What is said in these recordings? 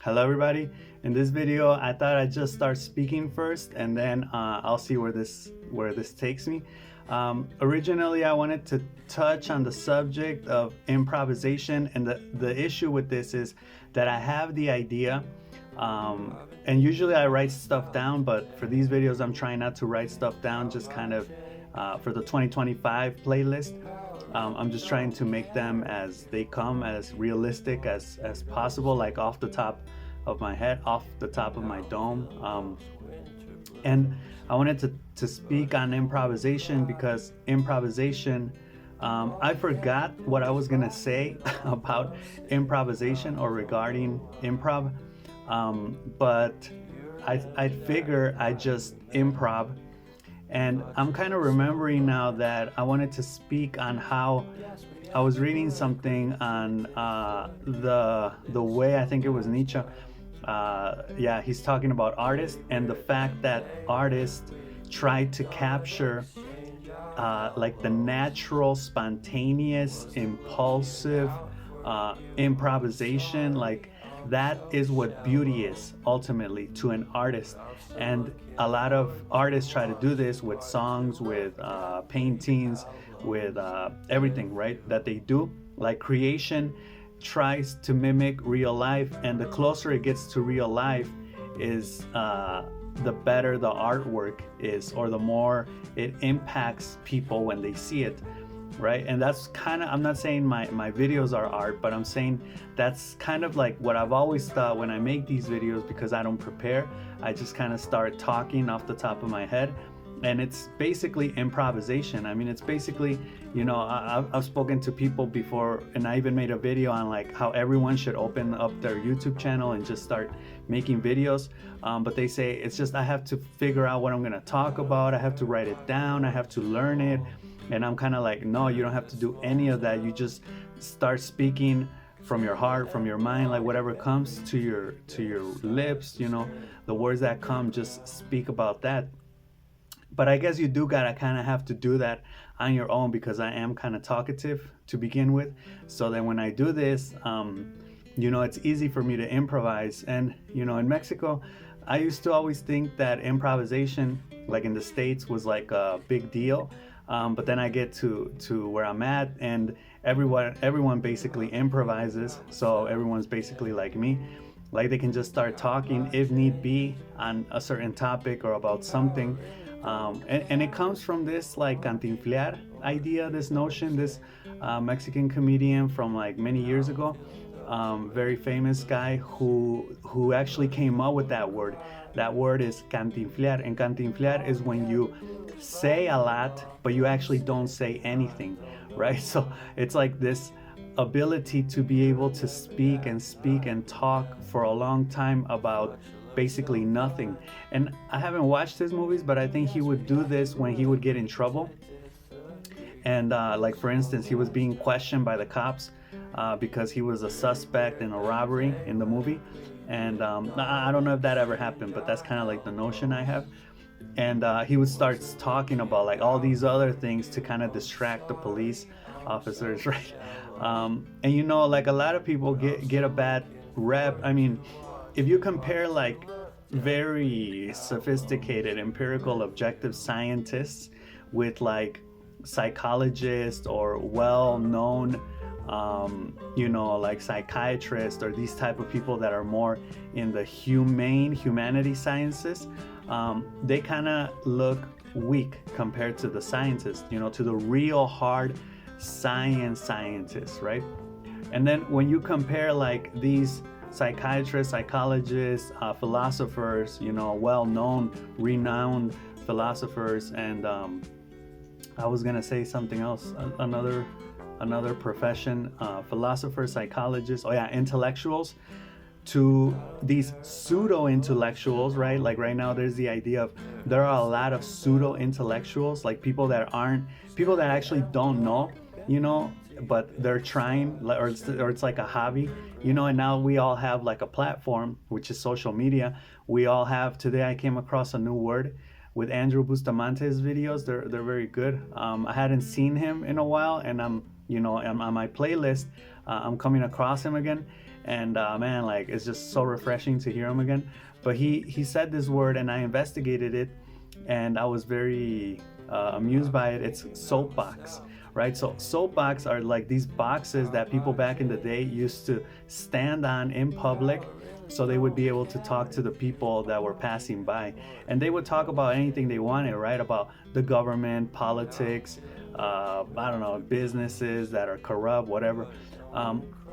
Hello everybody. In this video, I thought I'd just start speaking first, and then I'll see where this takes me. Originally, I wanted to touch on the subject of improvisation, and the issue with this is that I have the idea, and usually I write stuff down, but for these videos, I'm trying not to write stuff down, just kind of for the 2025 playlist. I'm just trying to make them as they come, as realistic as possible, like off the top of my head, off the top of my dome. And I wanted to speak on improvisation because improvisation, I forgot what I was gonna say about improvisation or regarding improv, but I figure I just improv. And I'm kind of remembering now that I wanted to speak on how I was reading something on the way, I think it was Nietzsche. Yeah, he's talking about artists and the fact that artists try to capture like the natural, spontaneous, impulsive improvisation. Like that is what beauty is ultimately to an artist. And a lot of artists try to do this with songs, with paintings, with everything, right, that they do. Like creation tries to mimic real life, and the closer it gets to real life is the better the artwork is, or the more it impacts people when they see it, right? And that's kind of, I'm not saying my videos are art, but I'm saying that's kind of like what I've always thought when I make these videos, because I don't prepare. I just kind of start talking off the top of my head, and it's basically improvisation. I mean, it's basically, you know, I've spoken to people before, and I even made a video on like how everyone should open up their YouTube channel and just start making videos. But they say it's just, I have to figure out what I'm gonna talk about. I have to write it down. I have to learn it. And I'm kind of like, no, you don't have to do any of that. You just start speaking from your heart, from your mind, like whatever comes to your lips, you know, the words that come, just speak about that. But I guess you do gotta kind of have to do that on your own, because I am kind of talkative to begin with. So then when I do this, you know, it's easy for me to improvise. And, you know, in Mexico, I used to always think that improvisation, like in the States, was like a big deal. But then I get to where I'm at, and everyone basically improvises. So everyone's basically like me. Like they can just start talking if need be on a certain topic or about something. And it comes from this like cantinflear idea, this notion, this Mexican comedian from like many years ago, very famous guy who actually came up with that word. That word is cantinflear, and cantinflear is when you say a lot but you actually don't say anything, right? So it's like this ability to be able to speak and talk for a long time about basically nothing. And I haven't watched his movies, but I think he would do this when he would get in trouble. And like for instance, he was being questioned by the cops because he was a suspect in a robbery in the movie. And I don't know if that ever happened, but that's kind of like the notion I have. And he would start talking about like all these other things to kind of distract the police officers, right? And you know, like a lot of people get a bad rep. I mean, if you compare like very sophisticated empirical objective scientists with like psychologists or well-known you know, like psychiatrists or these type of people that are more in the humanity sciences, they kind of look weak compared to the scientists, you know, to the real hard scientists, right? And then when you compare like these psychiatrists, psychologists, philosophers, you know, well-known, renowned philosophers, and I was gonna say something else, another profession, philosophers, psychologists, intellectuals, to these pseudo-intellectuals, right? Like right now there's the idea of, there are a lot of pseudo-intellectuals, like people that actually don't know, you know, but they're trying, or it's like a hobby, you know. And now we all have like a platform, which is social media. We all have, today I came across a new word with Andrew Bustamante's videos. They're very good. I hadn't seen him in a while, and I'm, you know, on my playlist, I'm coming across him again, and man, like it's just so refreshing to hear him again. But he said this word, and I investigated it, and I was very amused by it. It's soapbox, right? So soapbox are like these boxes that people back in the day used to stand on in public, so they would be able to talk to the people that were passing by, and they would talk about anything they wanted, right? About the government, politics, I don't know, businesses that are corrupt, whatever.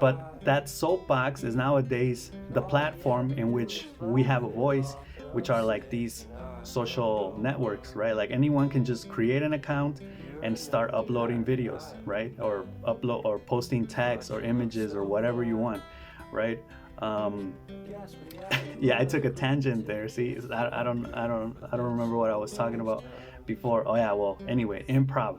But that soapbox is nowadays the platform in which we have a voice, which are like these social networks, right? Like anyone can just create an account and start uploading videos, right? Or upload or posting text or images or whatever you want, right? Um, yeah, I took a tangent there. See, I don't remember what I was talking about before. Oh yeah, well, anyway, improv.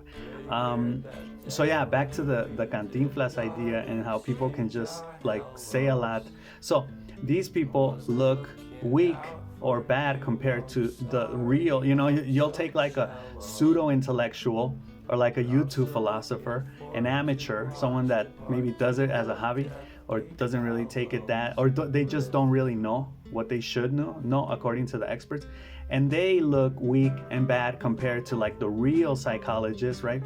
Um, so yeah, back to the Cantinflas idea and how people can just like say a lot. So these people look weak or bad compared to the real. You'll take like a pseudo intellectual or like a YouTube philosopher, an amateur, someone that maybe does it as a hobby or doesn't really take it that, or they just don't really know what they should know according to the experts, and they look weak and bad compared to like the real psychologists, right?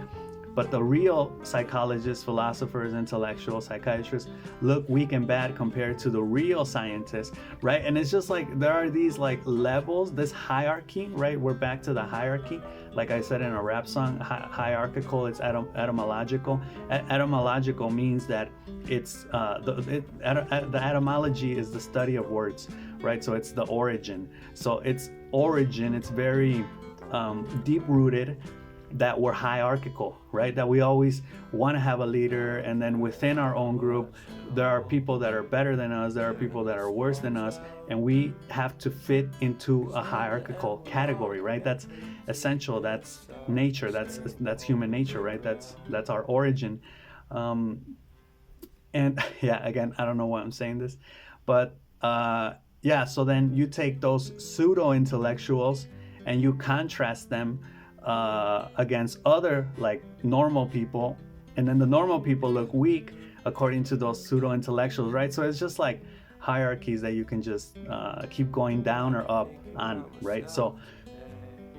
But the real psychologists, philosophers, intellectuals, psychiatrists look weak and bad compared to the real scientists, right? And it's just like there are these like levels, this hierarchy, right? We're back to the hierarchy. Like I said in a rap song, hierarchical, it's etymological. Etymological means that it's the etymology is the study of words, right? So it's the origin. So it's origin, it's very deep rooted, that we're hierarchical, right? That we always want to have a leader, and then within our own group, there are people that are better than us, there are people that are worse than us, and we have to fit into a hierarchical category, right? That's essential. That's nature. That's human nature, right? That's our origin. And yeah, again, I don't know why I'm saying this, but yeah. So then you take those pseudo intellectuals and you contrast them against other like normal people, and then the normal people look weak according to those pseudo intellectuals, right? So it's just like hierarchies that you can just keep going down or up on, right? So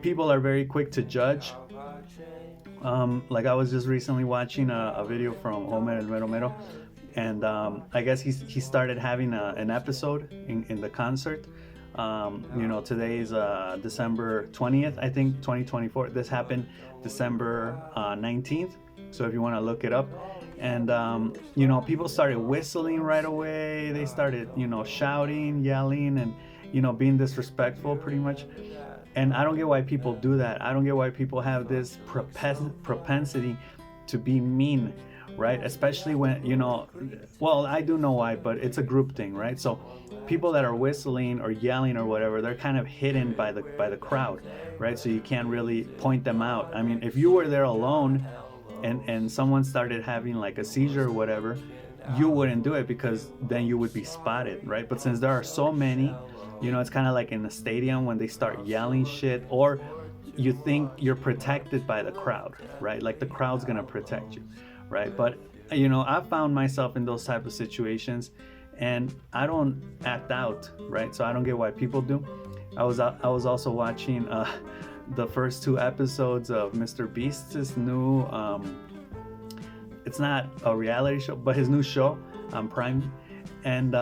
people are very quick to judge. Like I was just recently watching a video from Omer El Mero Mero, and I guess he started having an episode in the concert. Today's December 20th, I think, 2024. This happened December 19th. So if you want to look it up. And, people started whistling right away. They started, shouting, yelling, and, being disrespectful pretty much. And I don't get why people do that. I don't get why people have this propensity to be mean, right? Especially when, well, I do know why, but it's a group thing, right? So people that are whistling or yelling or whatever, they're kind of hidden by the crowd, right? So you can't really point them out. I mean, if you were there alone and someone started having like a seizure or whatever, you wouldn't do it because then you would be spotted, right? But since there are so many, it's kind of like in a stadium when they start yelling shit, or you think you're protected by the crowd, right? Like the crowd's gonna protect you, right? But I found myself in those type of situations, and I don't act out, right? So I don't get why people do. I was also watching the first two episodes of Mr. Beast's new it's not a reality show, but his new show on Prime, and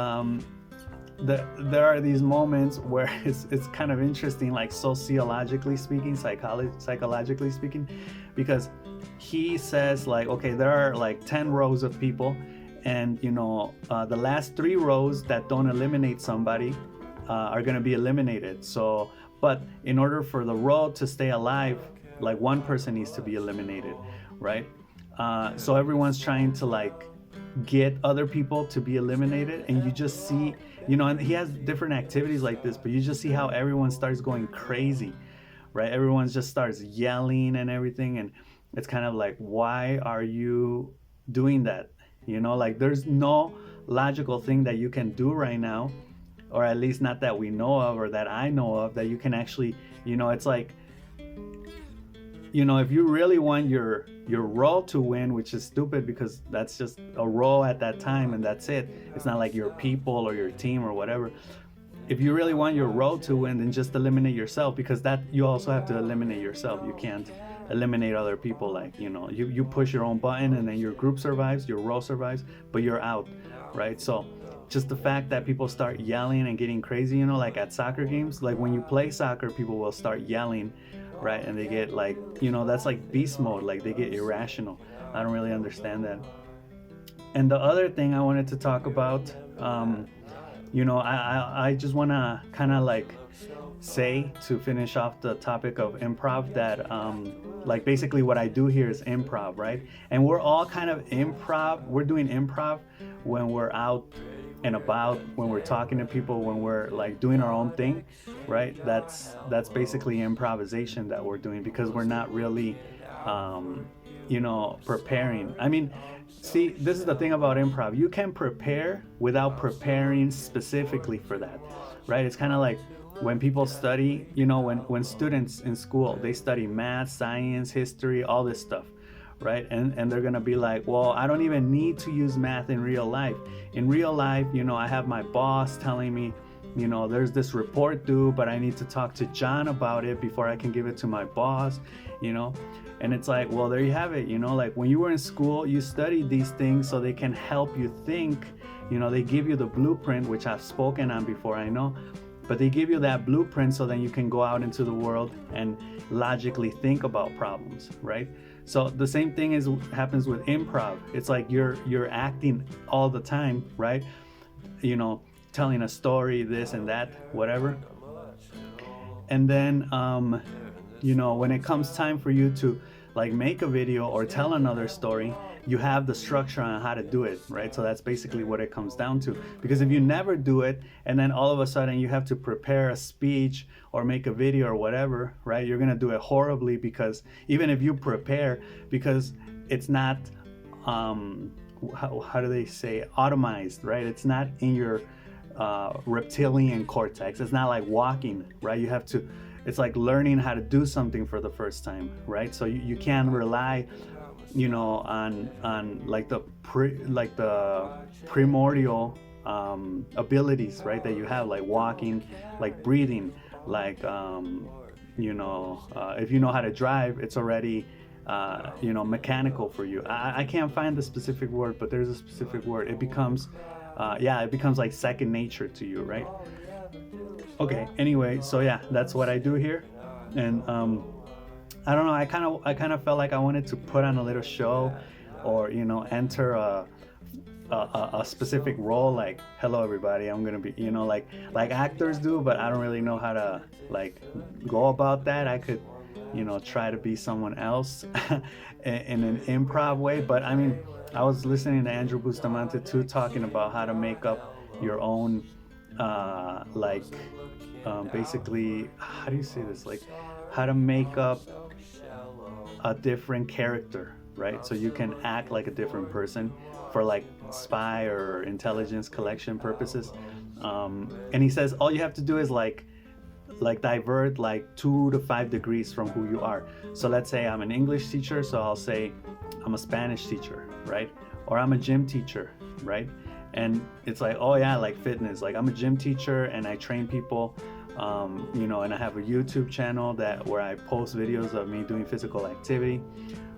there are these moments where it's kind of interesting, like sociologically speaking, psychologically speaking, because he says like, okay, there are like 10 rows of people, and the last 3 rows that don't eliminate somebody are going to be eliminated. So, but in order for the row to stay alive, like one person needs to be eliminated, right? So everyone's trying to like get other people to be eliminated, and you just see, and he has different activities like this, but you just see how everyone starts going crazy, right? Everyone just starts yelling and everything, and it's kind of like, why are you doing that? Like there's no logical thing that you can do right now, or at least not that we know of, or that I know of, that you can actually, it's like if you really want your role to win, which is stupid because that's just a role at that time and that's it. It's not like your people or your team or whatever. If you really want your role to win, then just eliminate yourself, because that you also have to eliminate yourself. You can't eliminate other people. Like, you push your own button and then your group survives, your role survives, but you're out, right? So just the fact that people start yelling and getting crazy, like at soccer games, like when you play soccer, people will start yelling, right? And they get like, that's like beast mode, like they get irrational. I don't really understand that. And the other thing I wanted to talk about, I just want to kind of like say, to finish off the topic of improv, that like basically what I do here is improv, right? And we're all kind of we're doing improv when we're out and about, when we're talking to people, when we're like doing our own thing, right? That's basically improvisation that we're doing, because we're not really preparing. I mean, see, this is the thing about improv. You can prepare without preparing specifically for that, right? It's kind of like when people study, when students in school, they study math, science, history, all this stuff, right? And they're gonna be like, well, I don't even need to use math in real life. In real life, I have my boss telling me, there's this report due, but I need to talk to John about it before I can give it to my boss, And it's like, well, there you have it, like when you were in school, you studied these things so they can help you think, they give you the blueprint, which I've spoken on before, I know, but they give you that blueprint so then you can go out into the world and logically think about problems, right? So the same thing happens with improv. It's like you're acting all the time, right? Telling a story, this and that, whatever. And then, when it comes time for you to like make a video or tell another story, you have the structure on how to do it, right? So that's basically what it comes down to. Because if you never do it, and then all of a sudden you have to prepare a speech or make a video or whatever, right? You're gonna do it horribly, because even if you prepare, because it's not, how do they say, automized, right? It's not in your reptilian cortex. It's not like walking, right? You have to, it's like learning how to do something for the first time, right? So you can't rely, on like the primordial abilities, right? That you have, like walking, like breathing, like if you know how to drive, it's already mechanical for you. I can't find the specific word, but there's a specific word. It becomes it becomes like second nature to you, right? Okay, anyway, so yeah, that's what I do here. And I don't know, I kind of felt like I wanted to put on a little show, or enter a specific role, like, hello everybody, I'm gonna be, like actors do, but I don't really know how to like go about that. I could try to be someone else in an improv way. But I mean, I was listening to Andrew Bustamante too, talking about how to make up your own basically, how do you say this, like how to make up a different character, right? So you can act like a different person for like spy or intelligence collection purposes. And he says all you have to do is like divert like 2 to 5 degrees from who you are. So let's say I'm an English teacher, so I'll say I'm a Spanish teacher, right? Or I'm a gym teacher, right? And it's like, oh yeah, like fitness, like I'm a gym teacher and I train people, and I have a YouTube channel where I post videos of me doing physical activity,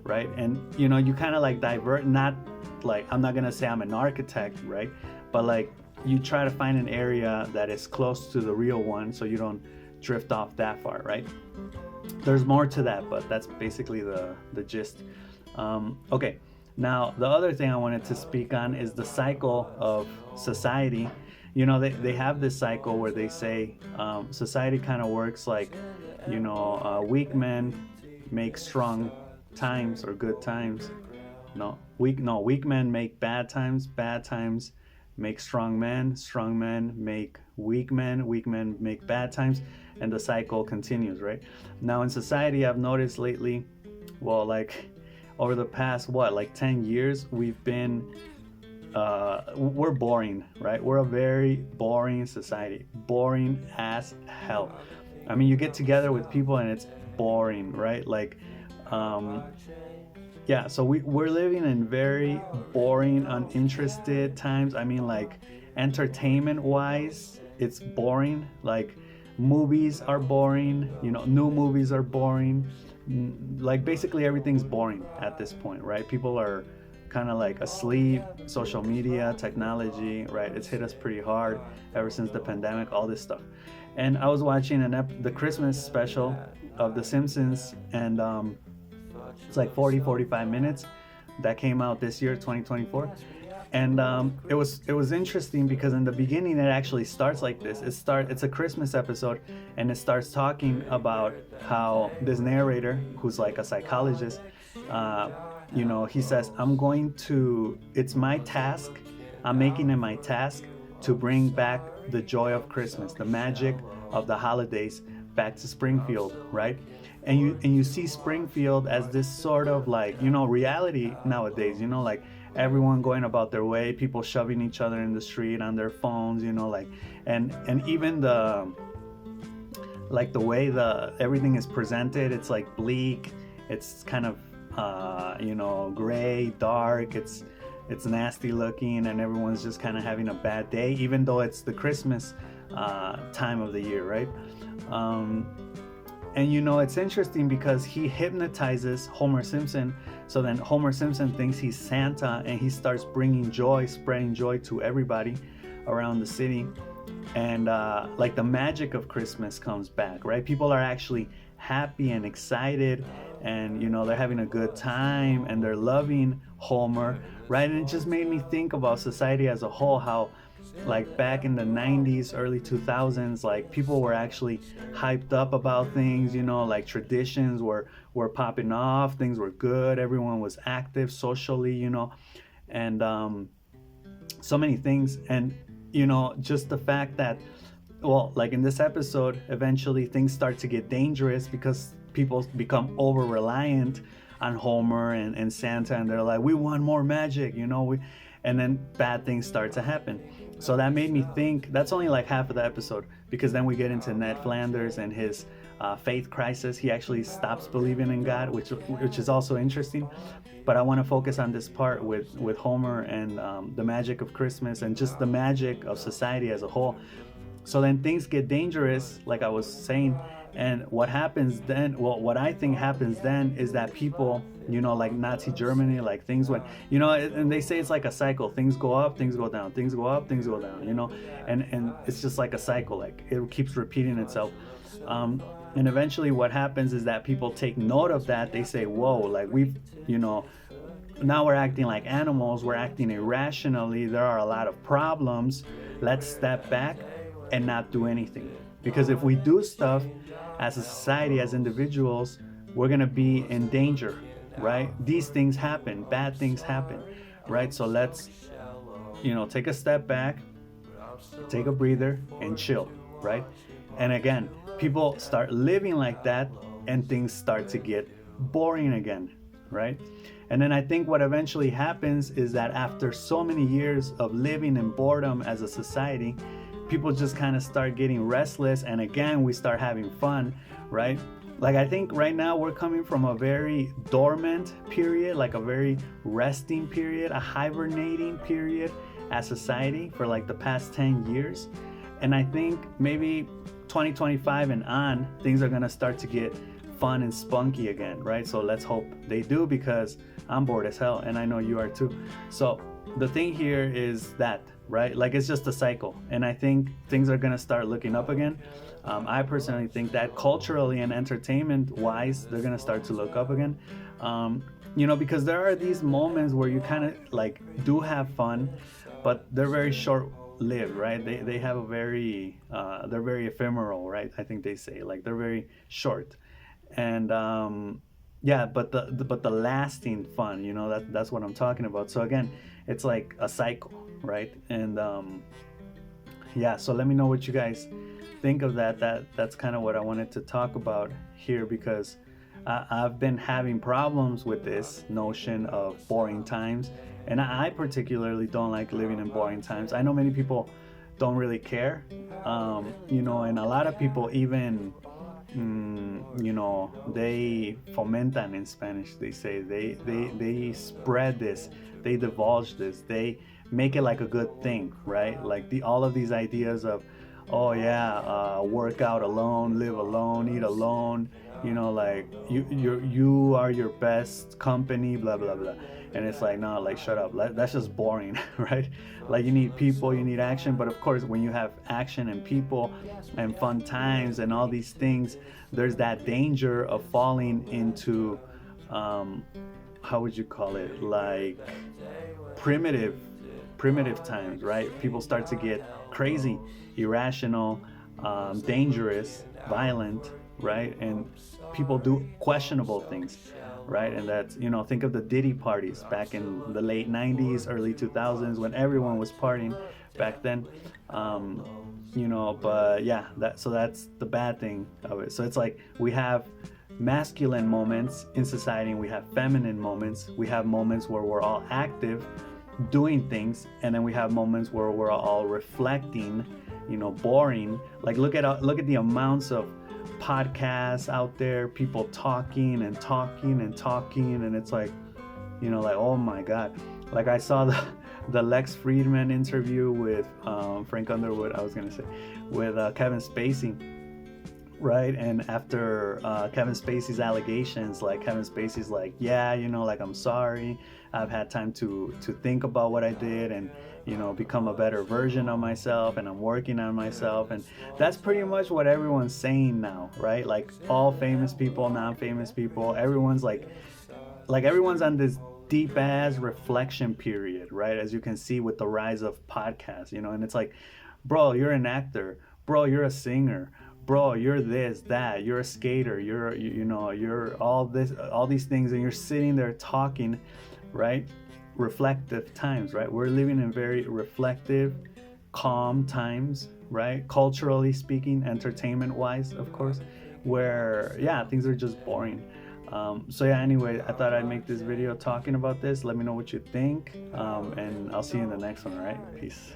right? And you kind of like divert, not like, I'm not gonna say I'm an architect, right? But like you try to find an area that is close to the real one, so you don't drift off that far, right? There's more to that, but that's basically the gist. Okay, now the other thing I wanted to speak on is the cycle of society. They have this cycle where they say society kind of works like, weak men make strong times or good times. Weak men make bad times make strong men make weak men make bad times, and the cycle continues, right? Now in society, I've noticed lately, well, like over the past 10 years, we've been we're boring, right? We're a very boring society, boring as hell. I mean, you get together with people and it's boring, right? Like Um, yeah, so we're living in very boring, uninterested times. I mean, like, entertainment wise, it's boring. Like, movies are boring, new movies are boring. Like, basically everything's boring at this point, right? People are kind of like asleep. Social media, technology, right? It's hit us pretty hard ever since the pandemic, all this stuff. And I was watching the Christmas special of The Simpsons, and it's like 40, 45 minutes that came out this year, 2024. And it was interesting because in the beginning it actually starts like this. It's a Christmas episode, and it starts talking about how this narrator, who's like a psychologist, he says, it's my task, I'm making it my task to bring back the joy of Christmas, the magic of the holidays back to Springfield, right? And you see Springfield as this sort of like, reality nowadays, like everyone going about their way, people shoving each other in the street on their phones, like, and even the way everything is presented, it's like bleak, it's kind of gray, dark, it's nasty looking, and everyone's just kind of having a bad day, even though it's the Christmas time of the year, right? And it's interesting because he hypnotizes Homer Simpson. So then Homer Simpson thinks he's Santa, and he starts bringing joy, spreading joy to everybody around the city. And like the magic of Christmas comes back, right? People are actually happy and excited, and they're having a good time, and they're loving Homer, right? And it just made me think about society as a whole, how like back in the 90s, early 2000s, like people were actually hyped up about things, like traditions were popping off, things were good, everyone was active socially, and so many things. And just the fact that, well, like in this episode, eventually things start to get dangerous because people become over reliant on Homer and Santa, and they're like, we want more magic, and then bad things start to happen. So that made me think. That's only like half of the episode, because then we get into Ned Flanders and his faith crisis. He actually stops believing in God, which is also interesting. But I want to focus on this part with Homer and the magic of Christmas and just the magic of society as a whole. So then things get dangerous, like I was saying. And what happens then, well, what I think happens then is that people, like Nazi Germany, like things went, and they say it's like a cycle. Things go up, things go down, things go up, things go down, and it's just like a cycle, like it keeps repeating itself. And eventually what happens is that people take note of that. They say, whoa, like now we're acting like animals, we're acting irrationally, there are a lot of problems. Let's step back and not do anything. Because if we do stuff as a society, as individuals, we're going to be in danger, right? These things happen, bad things happen, right? So let's, take a step back, take a breather, and chill, right? And again, people start living like that, and things start to get boring again, right? And then I think what eventually happens is that after so many years of living in boredom as a society, people just kind of start getting restless, and again we start having fun, right? Like I think right now we're coming from a very dormant period, like a very resting period, a hibernating period as society for like the past 10 years. And I think maybe 2025 and on, things are gonna start to get fun and spunky again, right? So let's hope they do, because I'm bored as hell, and I know you are too. So the thing here is that, right, like it's just a cycle, and I think things are gonna start looking up again. I personally think that culturally and entertainment wise, they're gonna start to look up again, because there are these moments where you kind of like do have fun, but they're very short lived, right? They have a very they're very ephemeral, right? I think they say, like, they're very short. And yeah, but the lasting fun, that's what I'm talking about. So again, it's like a cycle, right? And yeah, so let me know what you guys think of that. That's kind of what I wanted to talk about here, because I've been having problems with this notion of boring times, and I particularly don't like living in boring times. I know many people don't really care, and a lot of people even they fomentan in Spanish. They say they spread this, they divulge this, they make it like a good thing, right? Like the all of these ideas of, oh yeah, work out alone, live alone, eat alone. Like you are your best company, blah blah blah. And it's like, no, like shut up. That's just boring, right? Like you need people, you need action. But of course, when you have action and people and fun times and all these things, there's that danger of falling into, um, how would you call it? Like primitive primitive times, right? People start to get crazy, irrational, dangerous, violent, right? And people do questionable things, right? And that's, think of the Diddy parties back in the late 90s, early 2000s when everyone was partying back then. Um, but yeah, that's the bad thing of it. So it's like we have masculine moments in society and we have feminine moments. We have moments where we're all active doing things, and then we have moments where we're all reflecting, boring. Like look at the amounts of podcasts out there, people talking and talking and talking, and it's like, like, oh my god. Like I saw the Lex Friedman interview with Frank Underwood, I was gonna say, with Kevin Spacey, right? And after Kevin Spacey's allegations, like Kevin Spacey's like, yeah, like I'm sorry, I've had time to think about what I did and become a better version of myself, and I'm working on myself. And that's pretty much what everyone's saying now, right? Like all famous people, non-famous people, everyone's like everyone's on this deep ass reflection period, right? As you can see with the rise of podcasts, and it's like, bro, you're an actor, bro, you're a singer, bro, you're this, that, you're a skater, you're all this, all these things, and you're sitting there talking, right? Reflective times, right? We're living in very reflective, calm times, right? Culturally speaking, entertainment wise, of course, where, yeah, things are just boring. So yeah, anyway, I thought I'd make this video talking about this. Let me know what you think, and I'll see you in the next one. All right, peace.